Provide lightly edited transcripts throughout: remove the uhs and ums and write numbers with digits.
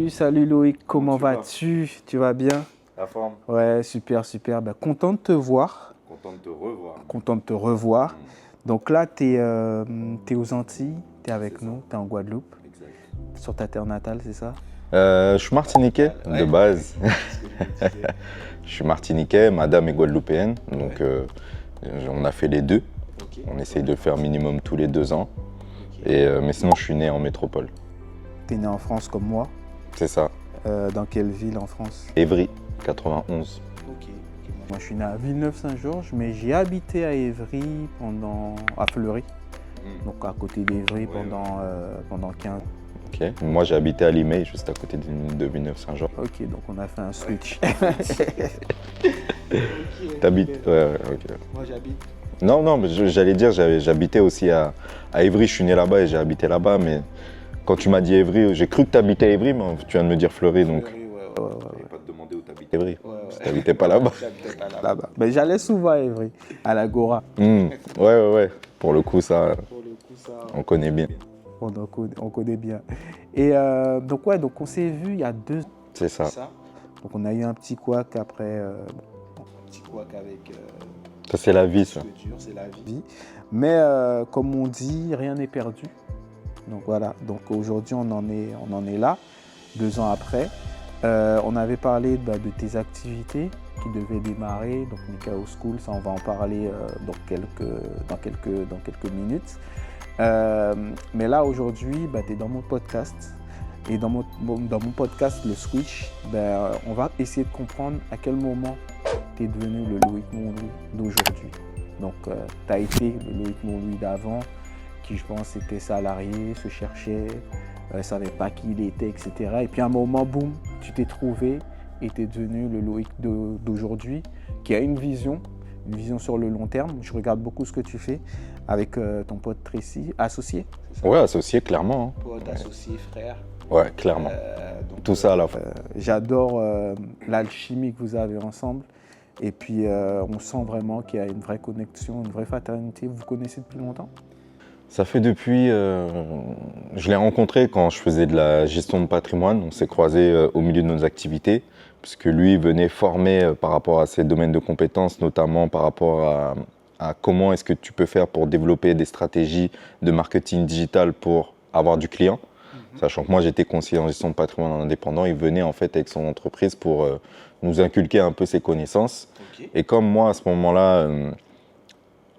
Salut Loïc, comment tu vas? vas-tu? Tu vas bien? La forme, Ouais, super, super. Ben, content de te voir, content de te revoir. content de te revoir. Donc là, t'es aux Antilles, t'es avec C'est ça. nous, t'es en Guadeloupe, Exact. sur ta terre natale, c'est ça? Je suis martiniquais de base. C'est ce que je me disais. Je suis martiniquais, madame est guadeloupéenne. Donc Ouais. on a fait les deux. Ok. On essaye de le faire minimum tous les 2 ans. Ok. Mais sinon, je suis né en métropole. T'es né en France comme moi. C'est ça. Dans quelle ville en France? Évry, 91. Ok. Moi, je suis né à Villeneuve-Saint-Georges, mais j'ai habité à Évry à Fleury, donc à côté d'Évry pendant 15 ans. Ok. Moi, j'ai habité à Limay, juste à côté de Villeneuve-Saint-Georges. Ok, donc on a fait un switch. T'habites ouais, ok. Moi j'habite. Non, mais j'allais dire, j'habitais aussi à Évry. Je suis né là-bas et j'ai habité là-bas. Mais quand tu m'as dit Évry, j'ai cru que t'habitais à Évry, mais tu viens de me dire Fleury, donc Ouais. J'avais pas te demander où t'habites. Évry. Ouais. Si t'habitais pas là-bas. J'habitais pas là-bas. Là-bas. Mais j'allais souvent à Évry, à l'Agora. Ouais. Pour le coup, ça, Pour le coup, ça. on connaît bien. On connaît bien. Et donc on s'est vu il y a 2 ans. C'est ça. Ça. Donc on a eu un petit couac après Un petit couac avec. Ça, c'est la vie, ça. Ce dur, c'est la vie. vie. Mais comme on dit, rien n'est perdu. Donc voilà. Donc aujourd'hui on en est là, 2 ans après. On avait parlé de tes activités qui devaient démarrer, donc Mikao School, ça on va en parler dans quelques minutes. Mais là aujourd'hui, tu es dans mon podcast. Et dans mon podcast, le Switch, on va essayer de comprendre à quel moment tu es devenu le Loïc Monlouis d'aujourd'hui. Donc tu as été le Loïc Monlouis d'avant, qui je pense était salarié, se cherchait, ne savait pas qui il était, etc. Et puis à un moment, boum, tu t'es trouvé et tu es devenu le Loïc d'aujourd'hui, qui a une vision sur le long terme. Je regarde beaucoup ce que tu fais avec ton pote Tracy, associé. C'est ça. Ouais, associé, clairement. Pote, associé, frère. Ouais, clairement. Donc, Tout ça à la fois. J'adore l'alchimie que vous avez ensemble. Et puis on sent vraiment qu'il y a une vraie connexion, une vraie fraternité. Vous vous connaissez depuis longtemps? Ça fait depuis... je l'ai rencontré quand je faisais de la gestion de patrimoine. On s'est croisés au milieu de nos activités, puisque lui venait former par rapport à ses domaines de compétences, notamment par rapport à comment est-ce que tu peux faire pour développer des stratégies de marketing digital pour avoir du client. Sachant que moi, j'étais conseiller en gestion de patrimoine en indépendant. Il venait en fait avec son entreprise pour nous inculquer un peu ses connaissances. Ok. Et comme moi, à ce moment-là,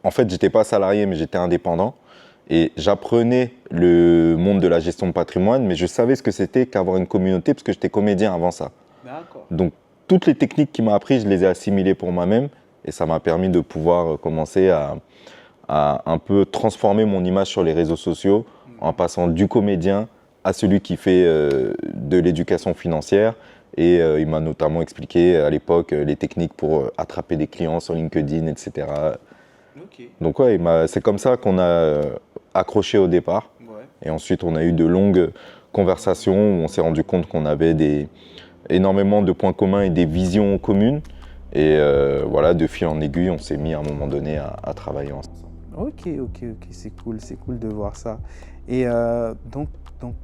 en fait, j'étais pas salarié, mais j'étais indépendant. Et j'apprenais le monde de la gestion de patrimoine, mais je savais ce que c'était qu'avoir une communauté, parce que j'étais comédien avant ça. D'accord. Donc, toutes les techniques qu'il m'a apprises, je les ai assimilées pour moi-même. Et ça m'a permis de pouvoir commencer à un peu transformer mon image sur les réseaux sociaux, en passant du comédien à celui qui fait de l'éducation financière. Et il m'a notamment expliqué à l'époque les techniques pour attraper des clients sur LinkedIn, etc. Ok. Donc ouais, c'est comme ça qu'on a accroché au départ. Ouais. Et ensuite, on a eu de longues conversations où on s'est rendu compte qu'on avait énormément de points communs et des visions communes. Et voilà, de fil en aiguille, on s'est mis à un moment donné à travailler ensemble. Ok, c'est cool de voir ça. Et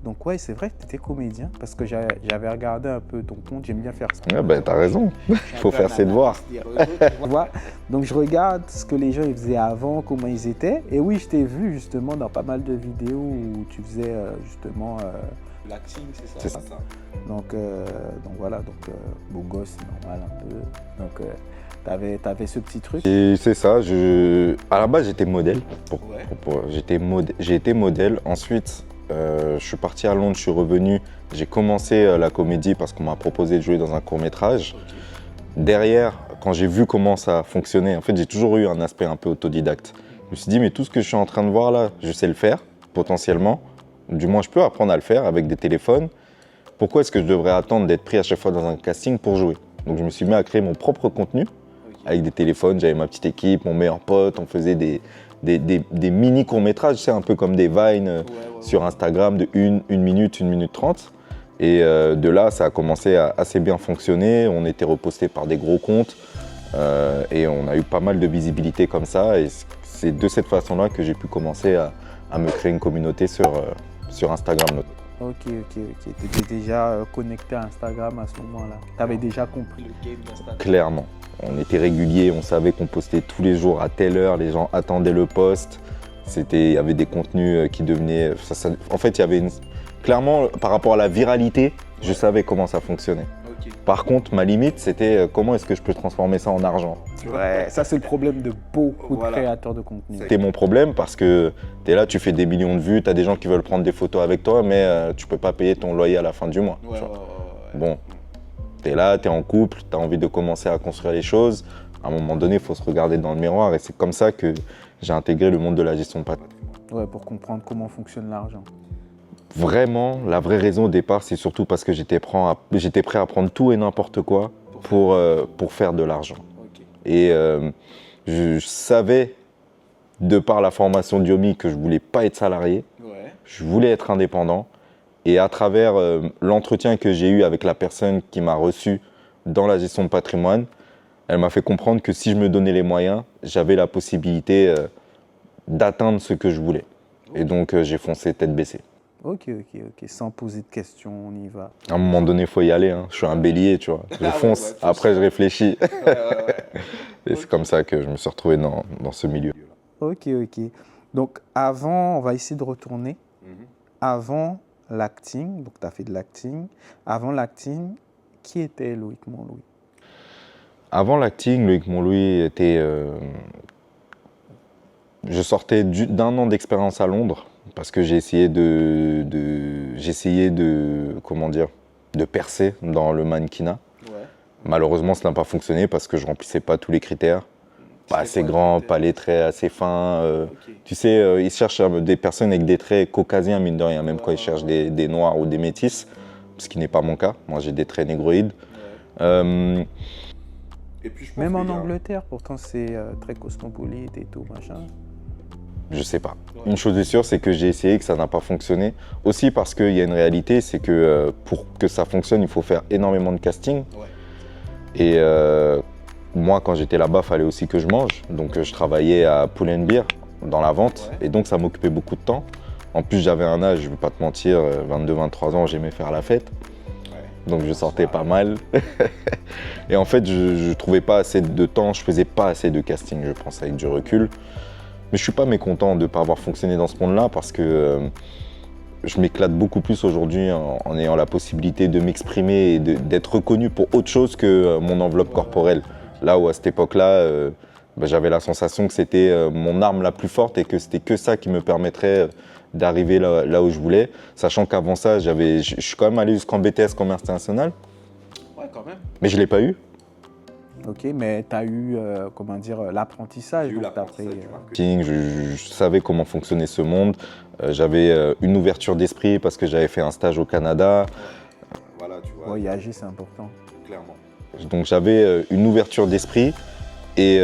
donc ouais, c'est vrai que tu étais comédien, parce que j'avais regardé un peu ton compte, j'aime bien faire ça. Ouais, ben, t'as raison, il faut faire ses devoirs. Des réseaux, tu vois. Donc je regarde ce que les gens ils faisaient avant, comment ils étaient. Et oui, je t'ai vu justement dans pas mal de vidéos où tu faisais justement... L'acting, c'est ça. C'est ça. donc voilà, beau gosse, normal un peu. Donc t'avais ce petit truc. Et c'est ça, à la base j'étais modèle. Ouais. J'ai été modèle, ensuite je suis parti à Londres, je suis revenu, j'ai commencé la comédie parce qu'on m'a proposé de jouer dans un court-métrage. Ok. Derrière, quand j'ai vu comment ça fonctionnait, en fait j'ai toujours eu un aspect un peu autodidacte. Je me suis dit mais tout ce que je suis en train de voir là, je sais le faire potentiellement. Du moins je peux apprendre à le faire avec des téléphones. Pourquoi est-ce que je devrais attendre d'être pris à chaque fois dans un casting pour jouer? Donc je me suis mis à créer mon propre contenu. Ok. Avec des téléphones, j'avais ma petite équipe, mon meilleur pote, on faisait des mini courts-métrages, c'est un peu comme des vines sur Instagram de 1 minute, 1 minute 30. Et de là, ça a commencé à assez bien fonctionner, on était reposté par des gros comptes et on a eu pas mal de visibilité comme ça. Et c'est de cette façon-là que j'ai pu commencer à me créer une communauté sur Instagram. Ok. Tu étais déjà connecté à Instagram à ce moment-là. Tu avais déjà compris. Le game d'Instagram. Clairement. On était réguliers, on savait qu'on postait tous les jours à telle heure, les gens attendaient le post. Il y avait des contenus qui devenaient. En fait, il y avait clairement, par rapport à la viralité, je savais comment ça fonctionnait. Ok. Par contre, ma limite, c'était comment est-ce que je peux transformer ça en argent. Ouais, ça c'est le problème de beaucoup Voilà. de créateurs de contenu. C'était mon problème parce que tu es là, tu fais des millions de vues, tu as des gens qui veulent prendre des photos avec toi, mais tu peux pas payer ton loyer à la fin du mois. Ouais, tu vois. ouais. Bon, tu es là, tu es en couple, tu as envie de commencer à construire les choses. À un moment donné, il faut se regarder dans le miroir et c'est comme ça que j'ai intégré le monde de la gestion de patrimoine. Ouais, pour comprendre comment fonctionne l'argent. Vraiment, la vraie raison au départ, c'est surtout parce que j'étais prêt à prendre tout et n'importe quoi pour faire de l'argent. Ok. Et je savais, de par la formation d'Yomi, que je voulais pas être salarié, Ouais. je voulais être indépendant. Et à travers l'entretien que j'ai eu avec la personne qui m'a reçu dans la gestion de patrimoine, elle m'a fait comprendre que si je me donnais les moyens, j'avais la possibilité d'atteindre ce que je voulais. Et donc j'ai foncé tête baissée. Ok. Sans poser de questions, on y va. À un moment donné, il faut y aller. Hein. Je suis un bélier, tu vois. Je ouais, fonce, ouais, après je réfléchis. Ouais. Et c'est comme ça que je me suis retrouvé dans ce milieu. Ok. Donc avant, on va essayer de retourner. Avant l'acting, donc tu as fait de l'acting. Avant l'acting, qui était Loïc Montlouis? Avant l'acting, Loïc Montlouis était... Je sortais d'un an d'expérience à Londres parce que j'ai essayé de percer dans le mannequinat. Ouais. Malheureusement, ça n'a pas fonctionné parce que je remplissais pas tous les critères. Pas assez quoi, grand, les critères? pas les traits assez fins. Ok. Tu sais, ils cherchent des personnes avec des traits caucasiens, mine de rien, même quand ils cherchent Ouais. des noirs ou des métis, ce qui n'est pas mon cas. Moi, j'ai des traits négroïdes. Ouais. Et puis je pense Même qu'il en y a- Angleterre, pourtant c'est très cosmopolite et tout, machin. Je sais pas. Ouais. Une chose est sûre, c'est que j'ai essayé, que ça n'a pas fonctionné. Aussi parce qu'il y a une réalité, c'est que pour que ça fonctionne, il faut faire énormément de casting. Ouais. Et moi, quand j'étais là-bas, il fallait aussi que je mange. Donc je travaillais à Pull & Beer, dans la vente. Ouais. Et donc ça m'occupait beaucoup de temps. En plus, j'avais un âge, je ne vais pas te mentir, 22-23 ans, j'aimais faire la fête. Ouais. Donc je sortais pas mal. Et en fait, je trouvais pas assez de temps, je faisais pas assez de casting, je pense, avec du recul. Mais je suis pas mécontent de ne pas avoir fonctionné dans ce monde-là parce que je m'éclate beaucoup plus aujourd'hui en ayant la possibilité de m'exprimer et d'être reconnu pour autre chose que mon enveloppe corporelle. Là où à cette époque-là, j'avais la sensation que c'était mon arme la plus forte et que c'était que ça qui me permettrait d'arriver là où je voulais. Sachant qu'avant ça, je suis quand même allé jusqu'en BTS commerce international, Ouais, quand même. mais je ne l'ai pas eu. Ok, mais tu as eu, l'apprentissage. J'ai eu donc l'apprentissage après, du marketing. Je savais comment fonctionnait ce monde. J'avais une ouverture d'esprit parce que j'avais fait un stage au Canada. Voilà, tu vois. voyager, c'est important. Clairement. Donc j'avais une ouverture d'esprit et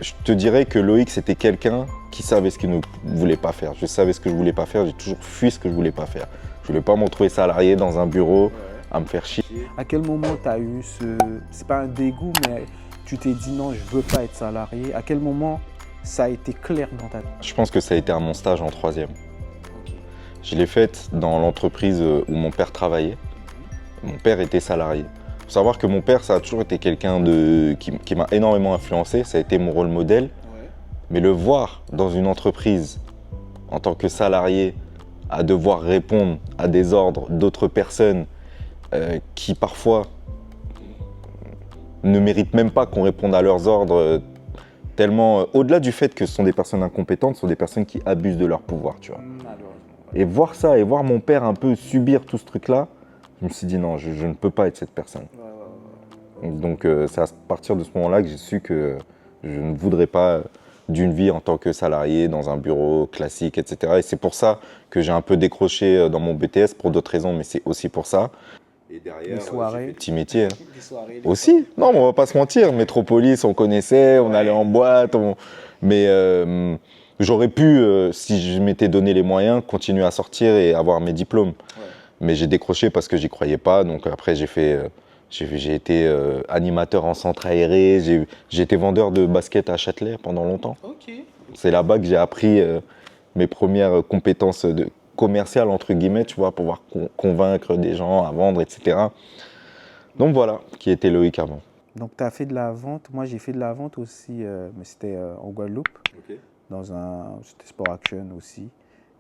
je te dirais que Loïc, c'était quelqu'un qui savait ce qu'il ne voulait pas faire. Je savais ce que je voulais pas faire, j'ai toujours fui ce que je voulais pas faire. Je voulais pas me retrouver salarié dans un bureau Ouais. à me faire chier. À quel moment tu as eu c'est pas un dégoût, mais tu t'es dit non, je veux pas être salarié. À quel moment ça a été clair dans ta tête? Je pense que ça a été à mon stage en 3e. Ok. Je l'ai faite dans l'entreprise où mon père travaillait. Mon père était salarié. Il faut savoir que mon père, ça a toujours été quelqu'un qui m'a énormément influencé. Ça a été mon rôle modèle. Ouais. Mais le voir dans une entreprise en tant que salarié, à devoir répondre à des ordres d'autres personnes qui parfois ne méritent même pas qu'on réponde à leurs ordres, tellement au-delà du fait que ce sont des personnes incompétentes, ce sont des personnes qui abusent de leur pouvoir, tu vois. Malheureusement. Et voir ça, et voir mon père un peu subir tout ce truc-là, je me suis dit non, je ne peux pas être cette personne. Ouais. Donc c'est à partir de ce moment-là que j'ai su que je ne voudrais pas d'une vie en tant que salarié dans un bureau classique, etc. Et c'est pour ça que j'ai un peu décroché dans mon BTS, pour d'autres raisons, mais c'est aussi pour ça. Et derrière, Les soirées. Petit métier. Hein. les soirées, les Aussi, non, mais on va pas se mentir, Métropolis, on connaissait, on Ouais. allait en boîte, mais j'aurais pu, si je m'étais donné les moyens, continuer à sortir et avoir mes diplômes. Ouais. Mais j'ai décroché parce que j'y croyais pas, donc après j'ai été animateur en centre aéré, j'ai été vendeur de basket à Châtelet pendant longtemps. Ok. C'est là-bas que j'ai appris mes premières compétences commercial, entre guillemets, tu vois, pour pouvoir convaincre des gens à vendre, etc. Donc voilà, qui était Loïc avant. Donc, tu as fait de la vente. Moi, j'ai fait de la vente aussi, mais c'était en Guadeloupe, Ok. c'était Sport Action aussi.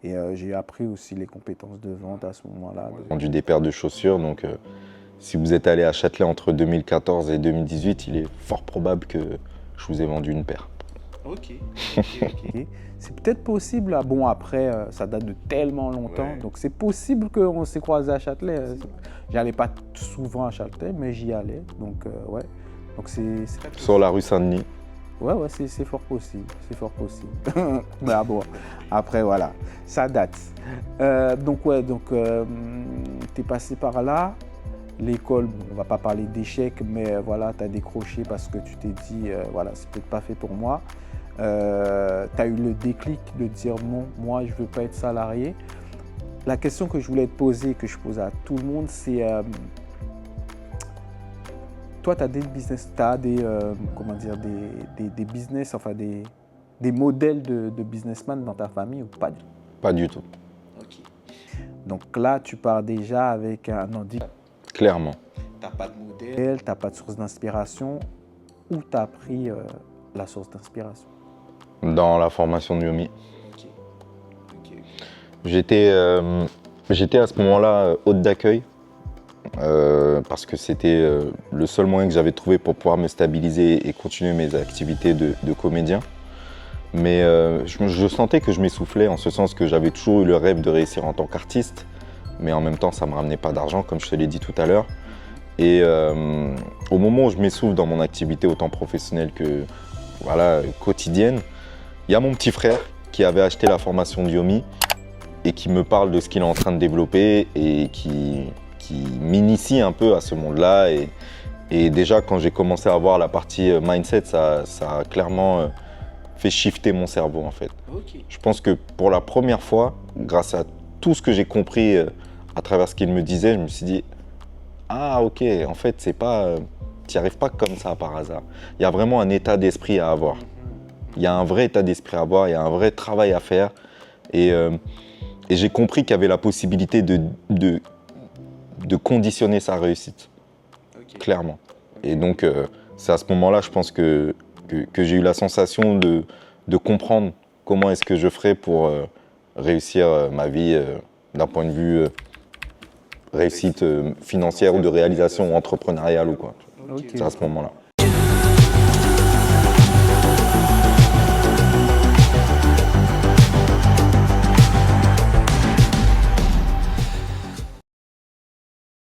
Et j'ai appris aussi les compétences de vente à ce moment-là. J'ai vendu des paires de chaussures, donc si vous êtes allé à Châtelet entre 2014 et 2018, il est fort probable que je vous ai vendu une paire. Ok. Ok. C'est peut-être possible, là. Bon, après, ça date de tellement longtemps, Ouais. donc c'est possible qu'on s'est croisés à Châtelet. J'allais pas souvent à Châtelet, mais j'y allais, donc ouais. Donc c'est Sur la rue Saint-Denis. ouais, c'est fort possible, c'est fort possible. Mais bon, après voilà, ça date. Donc ouais, t'es passé par là. L'école, bon, on va pas parler d'échec, mais voilà, tu as décroché parce que tu t'es dit, voilà, c'est peut-être pas fait pour moi. Tu as eu le déclic de dire, non, moi, je veux pas être salarié. La question que je voulais te poser, que je pose à tout le monde, c'est, toi, tu as des business, tu as des, comment dire, des business, enfin des modèles de businessman dans ta famille ou pas du tout? Pas du tout, Ok. Donc là, tu pars déjà avec un handicap. clairement. T'as pas de modèle. Tu n'as pas de source d'inspiration. Où tu as pris la source d'inspiration? Dans la formation de Yomi. Ok. Ok. J'étais à ce moment-là hôte d'accueil parce que c'était le seul moyen que j'avais trouvé pour pouvoir me stabiliser et continuer mes activités de comédien. Mais je sentais que je m'essoufflais en ce sens que j'avais toujours eu le rêve de réussir en tant qu'artiste, mais en même temps ça ne me ramenait pas d'argent comme je te l'ai dit tout à l'heure. Et au moment où je m'essouffle dans mon activité autant professionnelle que voilà, quotidienne, il y a mon petit frère qui avait acheté la formation de Yomi et qui me parle de ce qu'il est en train de développer et qui m'initie un peu à ce monde-là. Et déjà, quand j'ai commencé à voir la partie mindset, ça a clairement fait shifter mon cerveau en fait. Ok. Je pense que pour la première fois, grâce à tout ce que j'ai compris à travers ce qu'il me disait, je me suis dit ah ok, en fait c'est pas, tu n'y arrives pas comme ça par hasard. Il y a vraiment un état d'esprit à avoir. Il y a un vrai état d'esprit à avoir, il y a un vrai travail à faire. Et j'ai compris qu'il y avait la possibilité de conditionner sa réussite, Ok. clairement. Et donc c'est à ce moment-là, je pense que j'ai eu la sensation de comprendre comment est-ce que je ferais pour réussir ma vie d'un point de vue réussite financière ou de réalisation entrepreneuriale ou quoi. Ok. C'est à ce moment-là.